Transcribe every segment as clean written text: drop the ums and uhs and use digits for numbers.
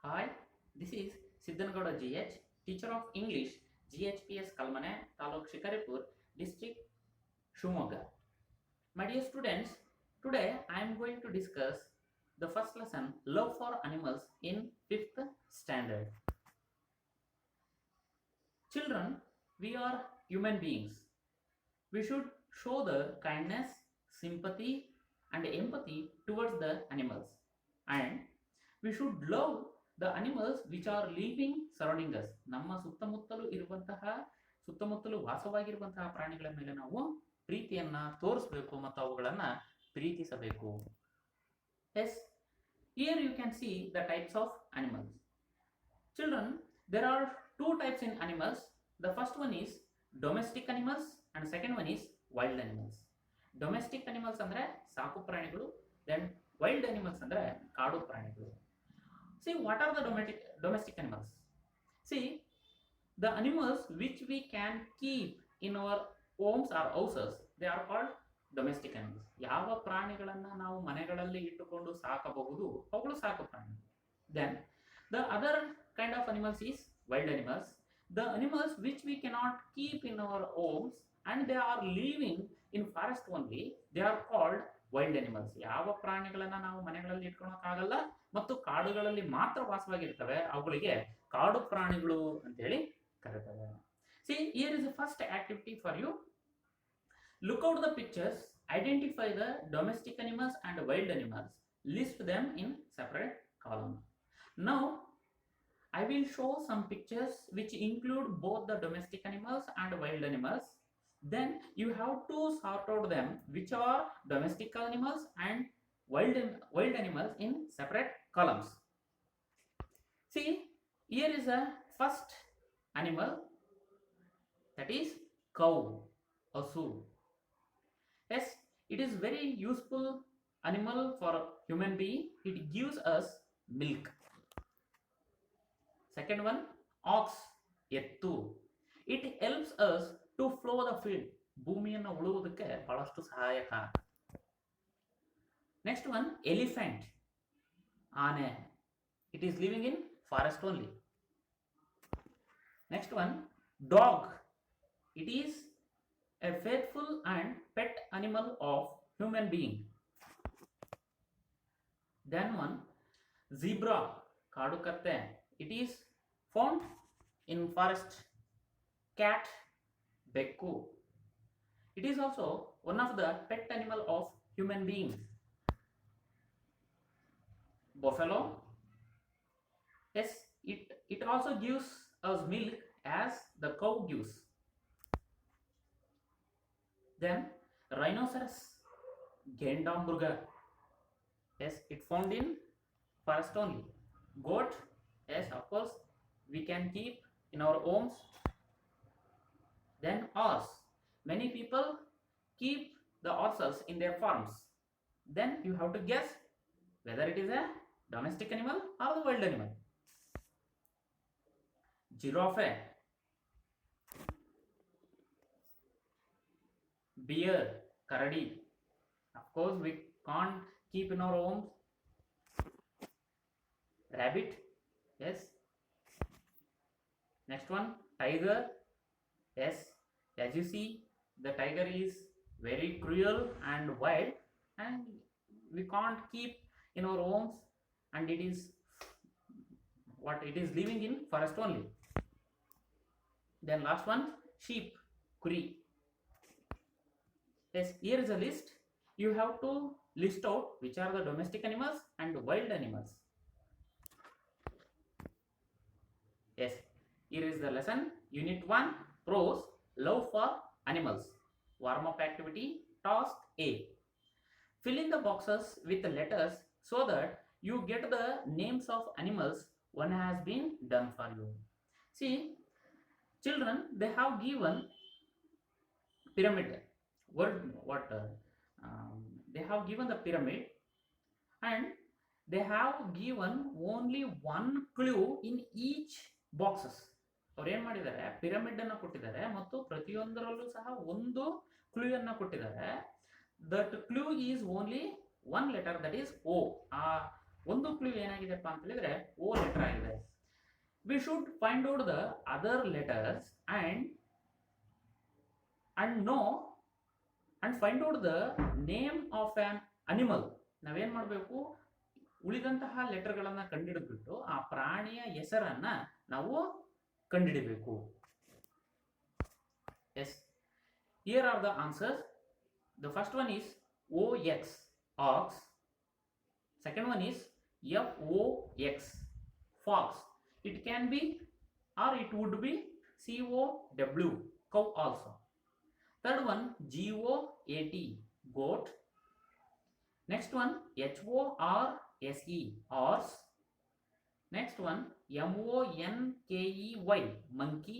Hi, this is Siddhanagoda GH, teacher of English, GHPS Kalmane, Taluk Shikaripur, district Shumoga. My dear students, today I am going to discuss the first lesson, Love for Animals, in 5th standard. Children, we are human beings. We should show the kindness, sympathy, and empathy towards the animals. And we should love the animals which are living surrounding us. ನಮ್ಮ ಸುತ್ತಮುತ್ತಲು ಇರುವಂತಹ ಸುತ್ತಮುತ್ತಲು ವಾಸವಾಗಿರುವಂತಹ ಪ್ರಾಣಿಗಳ ಮೇಲೆ ನಾವು ಪ್ರೀತಿಯನ್ನ ತೋರಿಸಬೇಕು ಮತ್ತು ಅವುಗಳನ್ನ ಪ್ರೀತಿಸಬೇಕು. Yes, here you can see the types of animals. Children, there are two types in animals. The first one is domestic animals and second one is wild animals. Domestic animals ಅಂದ್ರೆ ಸಾಕು ಪ್ರಾಣಿಗಳು, then wild animals ಅಂದ್ರೆ ಕಾಡು ಪ್ರಾಣಿಗಳು. See, what are the domestic animals? See, the animals which we can keep in our homes or houses, they are called domestic animals. ಯಾವ ಪ್ರಾಣಿಗಳನ್ನ ನಾವು ಮನೆಗಳಲ್ಲಿ ಇಟ್ಟುಕೊಂಡು ಸಾಕಬಹುದು ಅವುಗಳು ಸಾಕು ಪ್ರಾಣಿ. Then the other kind of animals is wild animals. The animals which we cannot keep in our homes and they are living in forest only, they are called wild animals. ಯಾವ ಪ್ರಾಣಿಗಳನ್ನ ನಾವು ಮನೆಗಳಲ್ಲಿ ಇಟ್ಕೊಳಕ್ಕಾಗಲ್ಲ ಮತ್ತು ಕಾಡುಗಳಲ್ಲಿ ಮಾತ್ರ ವಾಸವಾಗಿರ್ತವೆ ಅವುಗಳಿಗೆ ಕಾಡು ಪ್ರಾಣಿಗಳು ಅಂತ ಹೇಳಿ ಕರೀತಾರೆ. See, here is the first activity for you. Look out the pictures, identify the domestic animals and wild animals, list them in separate column. Now I will show some pictures which include both the domestic animals and wild animals. Then you have to sort out them which are domestic animals and wild animals in separate columns. See, here is a first animal, that is cow, asu. Yes, it is very useful animal for human being. It gives us milk. Second one, ox, ettu. It helps us to flow the field. ಭೂಮಿಯನ್ನು ಉಳುವುದಕ್ಕೆ ಬಹಳಷ್ಟು ಸಹಾಯಕ. Next one, elephant, ಆನೆ. It is living in forest only. Next one, dog. It is a faithful and pet animal of human being. Then one, zebra, ಕಾಡು ಕತ್ತೆ. It is found in forest. Cat, bekku. It is also one of the pet animal of human beings. Buffalo. Yes, it also gives us milk as the cow gives. Then rhinoceros, gendamburga. Yes, it found in forest only. Goat, yes, of course we can keep in our homes. Then horse, many people keep the horses in their farms. Then you have to guess whether it is a domestic animal or the wild animal. Giraffe, bear, karadi. Of course we can't keep in our homes. Rabbit, yes. Next one, tiger. Yes, as you see, the tiger is very cruel and wild and we can't keep in our homes, and it is living in forest only. Then last one, sheep, kuri. Yes, here is a list. You have to list out which are the domestic animals and wild animals. Yes, here is the lesson, unit 1, prose, love for animals. Warm up activity, task A. Fill in the boxes with the letters so that you get the names of animals one has been done for you. See, children, they have given pyramid. They have given the pyramid and they have given only one clue in each boxes. ಅವ್ರು ಏನ್ ಮಾಡಿದ್ದಾರೆ, pyramid ಅನ್ನ ಕೊಟ್ಟಿದ್ದಾರೆ ಮತ್ತು ಪ್ರತಿಯೊಂದರಲ್ಲೂ ಸಹ ಒಂದು clue ಅನ್ನ ಕೊಟ್ಟಿದ್ದಾರೆ. That clue is only one letter, that is O. ಆ ಒಂದು ಕ್ಲೂ ಏನಾಗಿದೆಪ್ಪ ಅಂತ ಹೇಳಿದ್ರೆ ಓ ಲೆಟರ್ ಆಗಿದೆ. We should find out the other letters and know and find out the name of an animal. ನಾವೇನ್ ಮಾಡಬೇಕು, ಉಳಿದಂತಹ ಲೆಟರ್ಗಳನ್ನ ಕಂಡುಹಿಡಿದ್ಬಿಟ್ಟು ಆ ಪ್ರಾಣಿಯ ಹೆಸರನ್ನ ನಾವು ಕಂಡುಹಿಡಿಬೇಕು. Yes, here are the answers. The first one is OX, ox. Second one is FOX, fox. It can be or it would be COW, cow also. Third one GOAT, goat. Next one HORSE, horse. Next one MONKEY, monkey.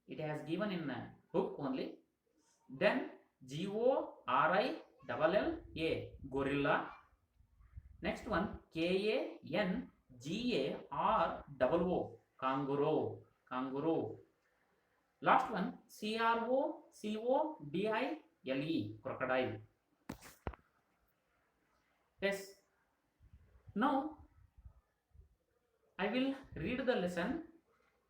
It has given in a book only. Then GORILLA, gorilla. Next one KANGAROO, kangaroo. Last one CROCODILE, crocodile. Yes. Now I will read the lesson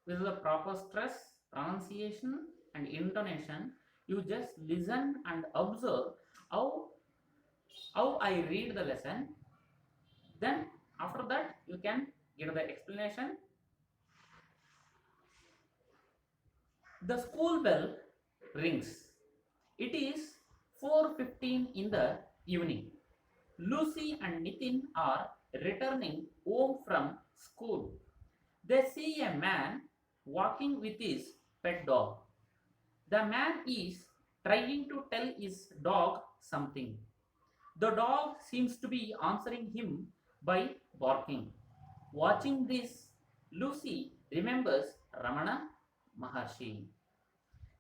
with the proper stress, pronunciation and intonation. You just listen and observe how I read the lesson. Then after that you can give the explanation. The school bell rings. It is 4:15 in the evening. Lucy and Nitin are returning home from school. They see a man walking with his pet dog. The man is trying to tell his dog something. The dog seems to be answering him by barking. Watching this, Lucy remembers Ramana Maharshi.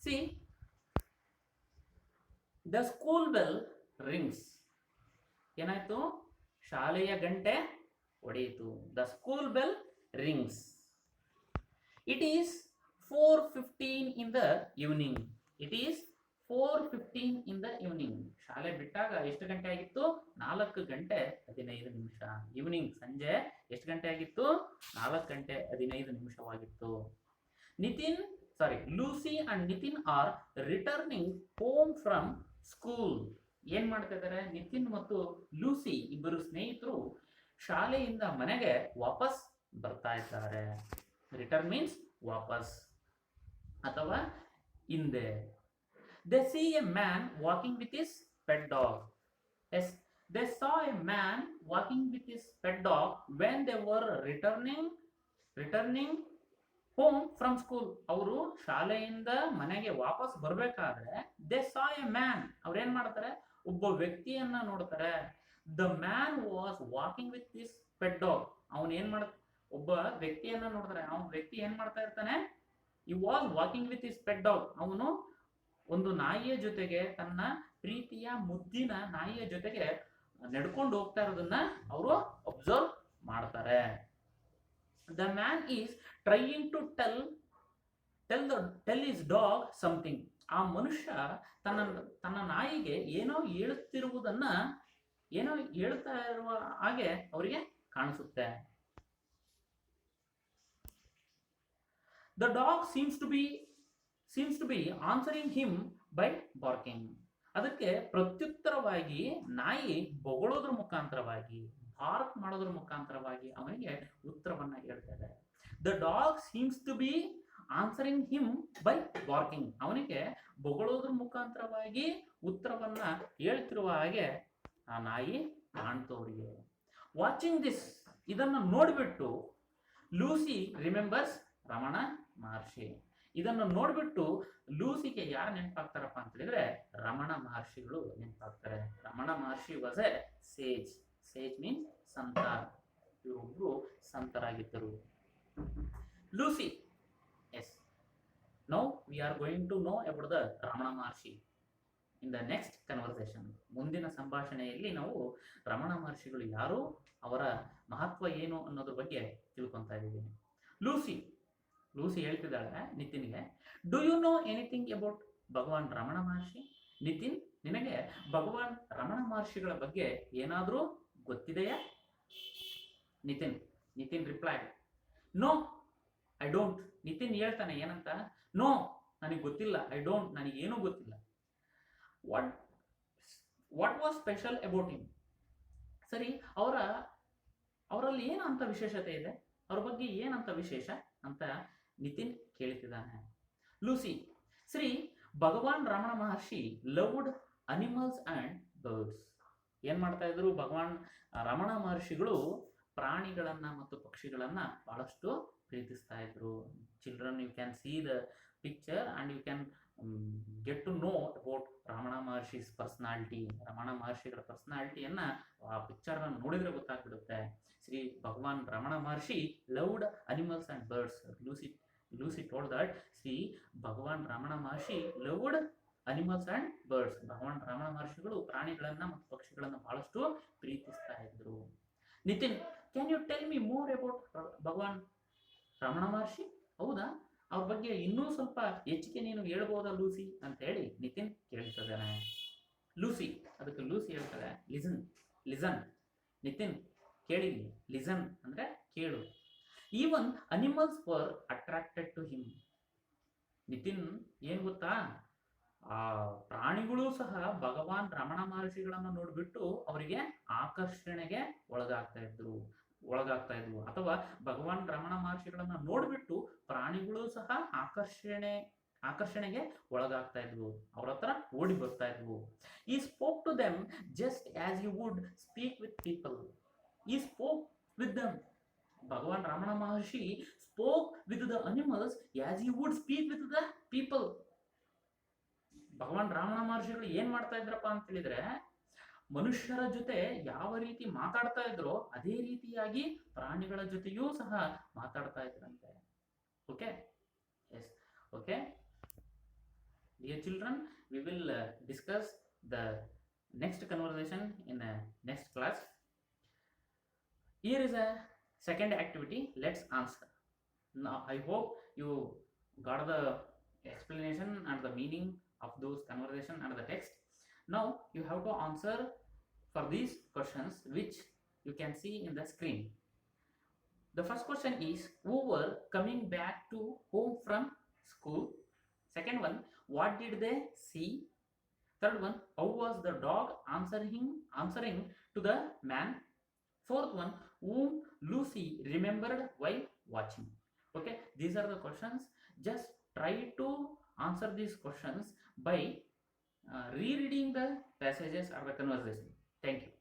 See, the school bell rings. ಏನಾಯ್ತು? ಶಾಲೆಯ ಗಂಟೆ ಹೊಡೆಯಿತು. The school bell rings. It is 4:15 in the evening. It is 4:15 in the evening. ಶಾಲೆ ಬಿಟ್ಟಾಗ ಎಷ್ಟು ಗಂಟೆ ಆಗಿತ್ತು? 4:15. Evening, ಸಂಜೆ ಎಷ್ಟು ಗಂಟೆ ಆಗಿತ್ತು? 4:15 Lucy and Nitin are returning home from school. ಏನ್ ಮಾಡ್ತಾ ಇದ್ದಾರೆ? ನಿತಿನ್ ಮತ್ತು ಲೂಸಿ ಇಬ್ಬರು ಸ್ನೇಹಿತರು ಶಾಲೆಯಿಂದ ಮನೆಗೆ ವಾಪಸ್ ಬರ್ತಾ ಇದ್ದಾರೆ. ರಿಟರ್ನ್ ಮೀನ್ಸ್ ವಾಪಸ್ ಅಥವಾ ಹಿಂದೆ. They see a man walking with his pet dog. Yes, they saw a man walking with his pet dog when they were returning home from school. ಅವರು ಶಾಲೆಯಿಂದ ಮನೆಗೆ ವಾಪಸ್ ಬರಬೇಕಾದ್ರೆ they saw a man, ಅವ್ರು ಏನ್ ಮಾಡ್ತಾರೆ? ಒಬ್ಬ ವ್ಯಕ್ತಿಯನ್ನ ನೋಡ್ತಾರೆ. The man was walking with his pet dog. ಅವನು ಏನ್ ಒಬ್ಬ ವ್ಯಕ್ತಿಯನ್ನ ನೋಡ್ತಾರೆ. ಅವನ ವ್ಯಕ್ತಿ ಏನ್ ಮಾಡ್ತಾ ಇರ್ತಾನೆ? He was walking with his pet dog. ಅವನು ಒಂದು ನಾಯಿಯ ಜೊತೆಗೆ, ತನ್ನ ಪ್ರೀತಿಯ ಮುದ್ದಿನ ನಾಯಿಯ ಜೊತೆಗೆ ನಡ್ಕೊಂಡು ಹೋಗ್ತಾ ಇರೋದನ್ನ ಅವರು ಅಬ್ಸರ್ವ್ ಮಾಡ್ತಾರೆ. The man is trying to tell his dog something. ಆ ಮನುಷ್ಯ ತನ್ನ ನಾಯಿಗೆ ಏನೋ ಹೇಳ್ತಾ ಇರುವ ಹಾಗೆ ಅವರಿಗೆ ಕಾಣಿಸುತ್ತೆ. The dog seems to be answering him by barking. ಅದಕ್ಕೆ ಪ್ರತ್ಯುತ್ತರವಾಗಿ ನಾಯಿ ಬೊಗಳೋದ್ರ ಮುಖಾಂತರವಾಗಿ, ಬಾರ್ಕ್ ಮಾಡೋದ್ರ ಮುಖಾಂತರವಾಗಿ ಅವನಿಗೆ ಉತ್ತರವನ್ನ ಹೇಳ್ತಾರೆ. The dog seems to be answering him by barking. ಅವನಿಗೆ ಬೊಗಳೋದ್ರ ಮುಖಾಂತರವಾಗಿ ಉತ್ತರವನ್ನ ಹೇಳ್ತಿರುವ ಹಾಗೆ ಆ ನಾಯಿ ಕಾಣ್ತವ್ರಿಗೆ. ವಾಚಿಂಗ್ ದಿಸ್, ಇದನ್ನ ನೋಡ್ಬಿಟ್ಟು ಲೂಸಿ ರಿಮೆಂಬರ್ಸ್ ರಮಣ ಮಹರ್ಷಿ. ಇದನ್ನು ನೋಡ್ಬಿಟ್ಟು ಲೂಸಿಗೆ ಯಾರು ನೆನಪಾಗ್ತಾರಪ್ಪ ಅಂತ ಹೇಳಿದ್ರೆ ರಮಣ ಮಹರ್ಷಿಗಳು ನೆನಪಾಗ್ತಾರೆ. Ramana Maharshi was a sage. Sage means ಸಂತ. ಇವರೊಬ್ರು ಸಂತರಾಗಿದ್ದರು. Lucy. Yes, now we are going to know about the Ramana Maharshi in the next conversation. ಮುಂದಿನ ಸಂಭಾಷಣೆಯಲ್ಲಿ ನಾವು ರಮಣ ಮಹರ್ಷಿಗಳು ಯಾರು, ಅವರ ಮಹತ್ವ ಏನು ಅನ್ನೋದ್ರ ಬಗ್ಗೆ ತಿಳ್ಕೊತಾ ಇದ್ದೀವಿ. ಲೂಸಿ ಹೇಳ್ತಿದ್ದಾಳೆ ನಿತಿನ್ಗೆ, do you know anything about Bhagwan Ramana Maharshi? Nitin, ನಿನಗೆ ಭಗವಾನ್ ರಮಣ ಮಹರ್ಷಿಗಳ ಬಗ್ಗೆ ಏನಾದರೂ ಗೊತ್ತಿದೆಯಾ? Nitin replied, no I don't. Nitin ಹೇಳ್ತಾನೆ ಏನಂತ, ನೋ ನನಗೆ ಗೊತ್ತಿಲ್ಲ, ಐ ಡೋಂಟ್ ನನಗೇನೂ ಗೊತ್ತಿಲ್ಲ. What what was special about him? ಸರಿ, ಅವರಲ್ಲಿ ಏನಂತ ವಿಶೇಷತೆ ಇದೆ, ಅವ್ರ ಬಗ್ಗೆ ಏನಂತ ವಿಶೇಷ ಅಂತ ನಿತಿನ್ ಕೇಳ್ತಿದ್ದಾನೆ. Lucy, Shri Bhagwan Ramana Maharshi loved animals and birds. ಏನ್ ಮಾಡ್ತಾ ಇದ್ರು ಭಗವಾನ್ ರಮಣ ಮಹರ್ಷಿಗಳು? ಪ್ರಾಣಿಗಳನ್ನ ಮತ್ತು ಪಕ್ಷಿಗಳನ್ನ ಬಹಳಷ್ಟು ಪ್ರೀತಿಸ್ತಾ ಇದ್ರು. Children, you can see the picture and you can get to know about Ramana Maharshi's personality. Ramana ಮಹರ್ಷಿಗಳ ಪರ್ಸನಾಲಿಟಿಯನ್ನ ಆ ಪಿಕ್ಚರ್ ನೋಡಿದ್ರೆ ಗೊತ್ತಾಗ್ಬಿಡುತ್ತೆ. Shri Bhagwan Ramana Maharshi loved animals and birds. Lucy told that Shri Bhagwan Ramana Maharshi loved animals and birds. Bhagwan Ramana ಮಹರ್ಷಿಗಳು ಪ್ರಾಣಿಗಳನ್ನ ಮತ್ತು ಪಕ್ಷಿಗಳನ್ನ ಬಹಳಷ್ಟು ಪ್ರೀತಿಸ್ತಾ ಇದ್ರು. Nitin, can you tell me more about Bhagwan Ramana Maharshi? ಹೌದಾ, ಅವ್ರ ಬಗ್ಗೆ ಇನ್ನೂ ಸ್ವಲ್ಪ ಹೆಚ್ಚಿಗೆ ನೀನು ಹೇಳ್ಬೋದಾ ಲೂಸಿ ಅಂತ ಹೇಳಿ ನಿತಿನ್ ಕೇಳ್ತಿದ್ದಾನೆ. ಲೂಸಿ, ಅದಕ್ಕೆ ಲೂಸಿ ಹೇಳ್ತಾಳೆ, ಲಿಸನ್. ನಿತಿನ್ ಕೇಳಿ, ಲಿಸನ್ ಅಂದ್ರೆ ಕೇಳು. Even animals were attracted to him. Nitin, ಏನ್ ಗೊತ್ತಾ, ಆ ಪ್ರಾಣಿಗಳು ಸಹ ಭಗವಾನ್ ರಮಣ ಮಹರ್ಷಿಗಳನ್ನ ನೋಡ್ಬಿಟ್ಟು ಅವರಿಗೆ ಆಕರ್ಷಣೆಗೆ ಒಳಗಾಗ್ತಾ ಇದ್ವು. ಅಥವಾ ಭಗವಾನ್ ರಮಣ ಮಹರ್ಷಿಗಳನ್ನ ನೋಡ್ಬಿಟ್ಟು ಪ್ರಾಣಿಗಳು ಸಹ ಆಕರ್ಷಣೆಗೆ ಒಳಗಾಗ್ತಾ ಇದ್ವು, ಅವ್ರ ಹತ್ರ ಓಡಿ ಬರ್ತಾ ಇದ್ವು. He spoke to them just as you would speak with people. He spoke with them. Bhagwan Ramana Maharshi spoke with the animals as you would speak with the people. Bhagwan Ramana ಮಹರ್ಷಿಗಳು ಏನ್ ಮಾಡ್ತಾ ಇದ್ರಪ್ಪ ಅಂತ ಹೇಳಿದ್ರೆ, ಮನುಷ್ಯರ ಜೊತೆ ಯಾವ ರೀತಿ ಮಾತಾಡ್ತಾ ಇದ್ರೋ ಅದೇ ರೀತಿಯಾಗಿ ಪ್ರಾಣಿಗಳ ಜೊತೆಯೂ ಸಹ ಮಾತಾಡ್ತಾ ಇದ್ರಂತೆ. Okay, yes, okay dear children, we will discuss the next conversation in next class. Here is a second activity. Let's answer. Now I hope you got the explanation and the meaning of those conversation and the text. Now you have to answer for these questions which you can see in the screen. The first question is, who were coming back to home from school? Second one, what did they see? Third one, how was the dog answering to the man? Fourth one, whom Lucy remembered while watching. Okay, these are the questions. Just try to answer these questions by rereading the passages or the conversation. Thank you.